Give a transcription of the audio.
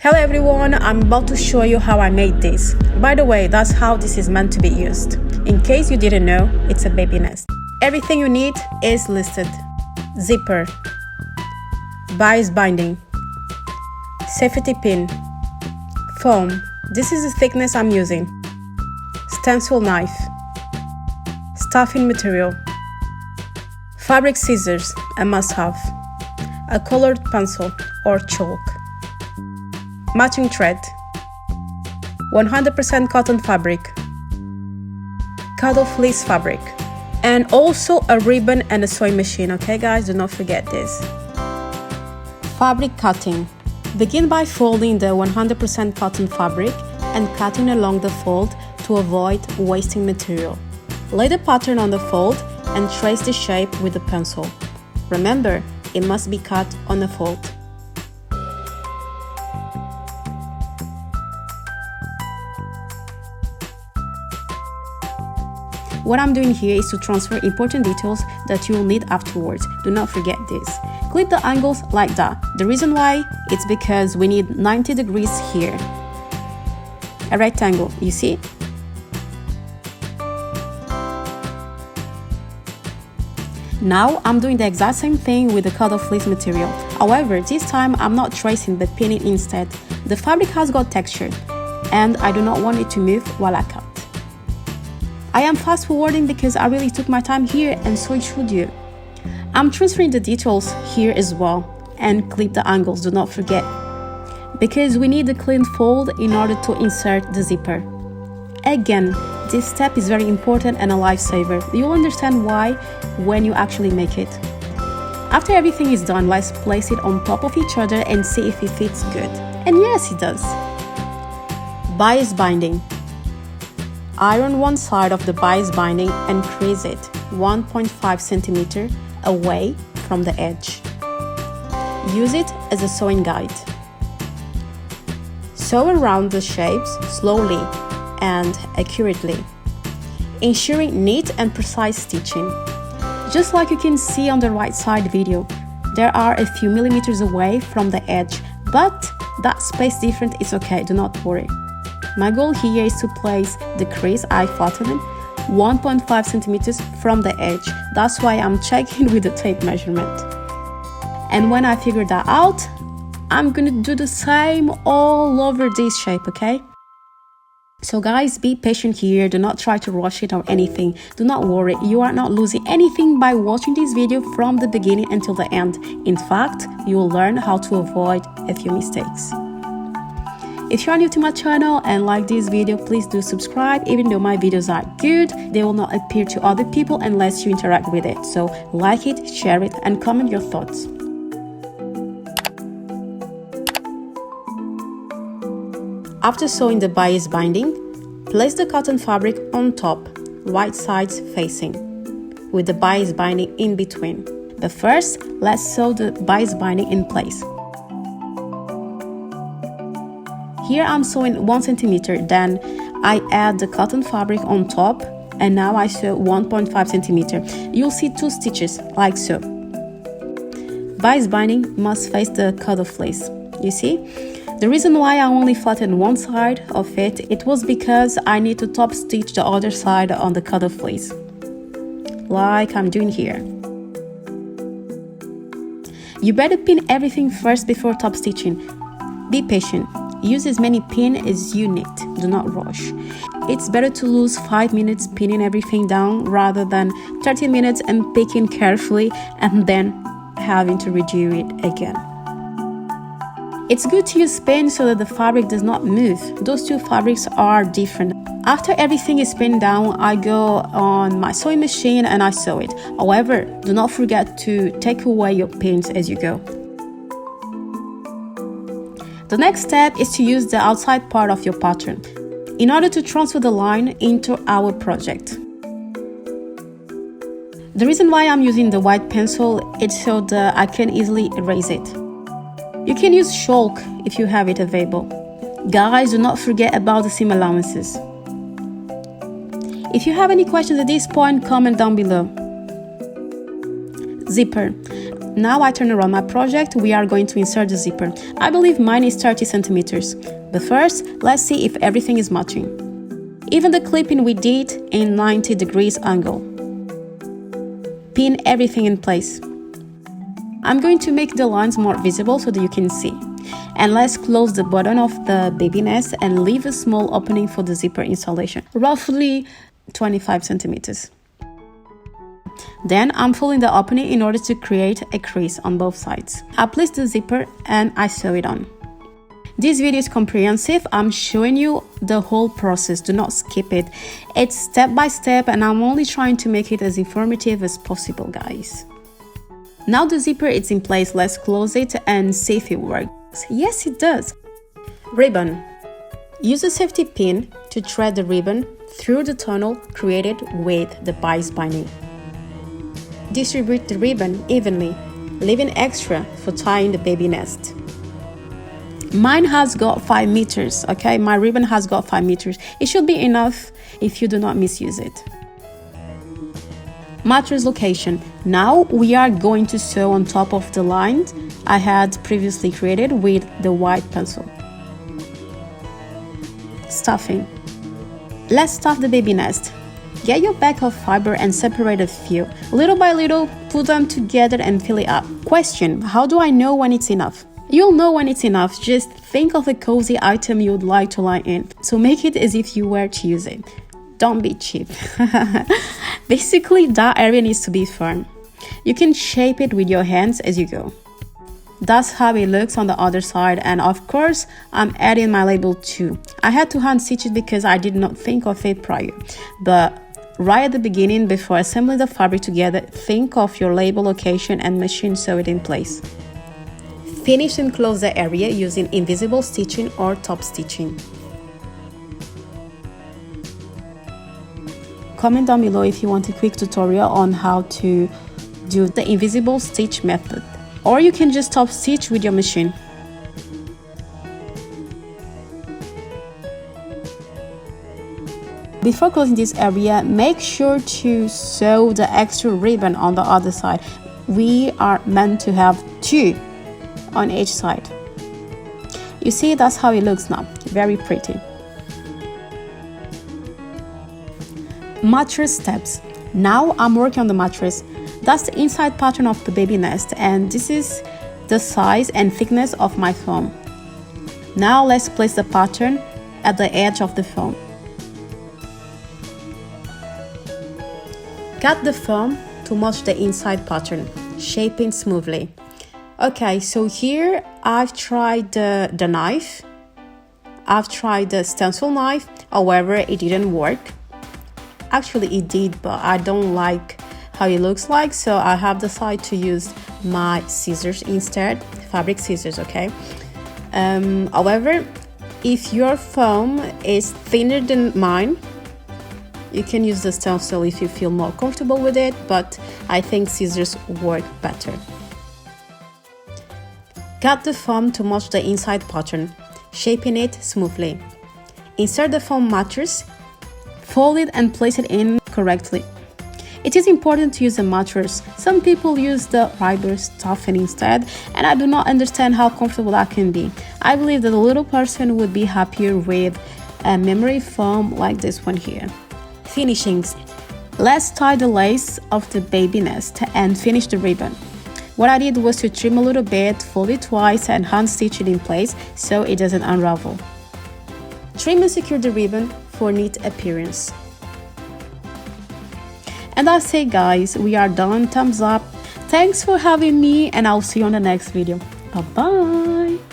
Hello everyone, I'm about to show you how I made this. By the way, that's how this is meant to be used. In case you didn't know, it's a baby nest. Everything you need is listed. Zipper, bias binding, safety pin, foam, this is the thickness I'm using, stencil knife, stuffing material, fabric scissors, a must-have, a colored pencil or chalk, matching thread, 100% cotton fabric, cuddle fleece fabric, and also a ribbon and a sewing machine, okay guys, do not forget this. Fabric cutting. Begin by folding the 100% cotton fabric and cutting along the fold to avoid wasting material. Lay the pattern on the fold and trace the shape with the pencil. Remember, it must be cut on the fold. What I'm doing here is to transfer important details that you will need afterwards. Do not forget this. Clip the angles like that. The reason why, it's because we need 90 degrees here. A rectangle, you see? Now I'm doing the exact same thing with the cuddle fleece material. However, this time I'm not tracing but pinning instead. The fabric has got texture and I do not want it to move while I cut. I am fast forwarding because I really took my time here and so it should you. I'm transferring the details here as well and clip the angles, do not forget. Because we need a clean fold in order to insert the zipper. Again, this step is very important and a lifesaver. You'll understand why when you actually make it. After everything is done, let's place it on top of each other and see if it fits good. And yes, it does. Bias binding. Iron one side of the bias binding and crease it 1.5 centimeter away from the edge. Use it as a sewing guide. Sew around the shapes slowly and accurately, ensuring neat and precise stitching. Just like you can see on the right side video, there are a few millimeters away from the edge, but that space difference is okay, do not worry. My goal here is to place the crease I flattened 1.5 centimeters from the edge. That's why I'm checking with the tape measurement. And when I figure that out, I'm gonna do the same all over this shape, okay? So guys, be patient here, do not try to rush it or anything. Do not worry, you are not losing anything by watching this video from the beginning until the end. In fact, you will learn how to avoid a few mistakes. If you are new to my channel and like this video, please do subscribe. Even though my videos are good, they will not appear to other people unless you interact with it. So like it, share it, and comment your thoughts. After sewing the bias binding, place the cotton fabric on top, right sides facing, with the bias binding in between. But first, let's sew the bias binding in place. Here I'm sewing 1 centimeter, then I add the cotton fabric on top and now I sew 1.5 centimeter. You'll see 2 stitches like so. Bias binding must face the cuddle fleece, you see? The reason why I only flattened one side of it was because I need to top stitch the other side on the cuddle fleece, like I'm doing here. You better pin everything first before top stitching. Be patient. Use as many pins as you need, do not rush. It's better to lose 5 minutes pinning everything down rather than 30 minutes and picking carefully and then having to redo it again. It's good to use pin so that the fabric does not move. Those two fabrics are different. After everything is pinned down, I go on my sewing machine and I sew it. However, do not forget to take away your pins as you go. The next step is to use the outside part of your pattern in order to transfer the line into our project. The reason why I'm using the white pencil is so that I can easily erase it. You can use chalk if you have it available. Guys, do not forget about the seam allowances. If you have any questions at this point, comment down below. Zipper. Now I turn around my project, we are going to insert the zipper. I believe mine is 30 centimeters. But first, let's see if everything is matching. Even the clipping we did in 90 degrees angle. Pin everything in place. I'm going to make the lines more visible so that you can see. And let's close the bottom of the baby nest and leave a small opening for the zipper installation, roughly 25 centimeters. Then I'm folding the opening in order to create a crease on both sides. I place the zipper and I sew it on. This video is comprehensive. I'm showing you the whole process. Do not skip it. It's step by step and I'm only trying to make it as informative as possible, guys. Now the zipper is in place, let's close it and see if it works. Yes, it does. Ribbon. Use a safety pin to thread the ribbon through the tunnel created with the bias binding. Distribute the ribbon evenly, leaving extra for tying the baby nest. Mine has got 5 meters, okay? My ribbon has got 5 meters. It should be enough if you do not misuse it. Mattress location. Now we are going to sew on top of the line I had previously created with the white pencil. Stuffing. Let's stuff the baby nest. Get your bag of fiber and separate a few. Little by little, put them together and fill it up. Question: how do I know when it's enough? You'll know when it's enough. Just think of a cozy item you'd like to lie in. So make it as if you were to use it. Don't be cheap. Basically, that area needs to be firm. You can shape it with your hands as you go. That's how it looks on the other side, and of course, I'm adding my label too. I had to hand stitch it because I did not think of it prior. But right at the beginning, before assembling the fabric together, think of your label location and machine sew it in place. Finish and close the area using invisible stitching or top stitching. Comment down below if you want a quick tutorial on how to do the invisible stitch method, or you can just top stitch with your machine. Before closing this area, make sure to sew the extra ribbon on the other side. We are meant to have 2 on each side. You see, that's how it looks now. Very pretty. Mattress steps. Now I'm working on the mattress. That's the inside pattern of the baby nest, and this is the size and thickness of my foam. Now let's place the pattern at the edge of the foam. Cut the foam to match the inside pattern, shaping smoothly. Okay, so here I've tried the knife. I've tried the stencil knife, however it didn't work. Actually it did, but I don't like how it looks like, so I have decided to use my scissors instead, fabric scissors, okay? However, if your foam is thinner than mine, you can use the stencil if you feel more comfortable with it, but I think scissors work better. Cut the foam to match the inside pattern, shaping it smoothly. Insert the foam mattress, fold it and place it in correctly. It is important to use a mattress. Some people use the fiber stuffing instead, and I do not understand how comfortable that can be. I believe that a little person would be happier with a memory foam like this one here. Finishings. Let's tie the lace of the baby nest and finish the ribbon. What I did was to trim a little bit, fold it twice and hand stitch it in place so it doesn't unravel. Trim and secure the ribbon for neat appearance. And that's it, guys. We are done. Thumbs up. Thanks for having me, and I'll see you on the next video. Bye bye.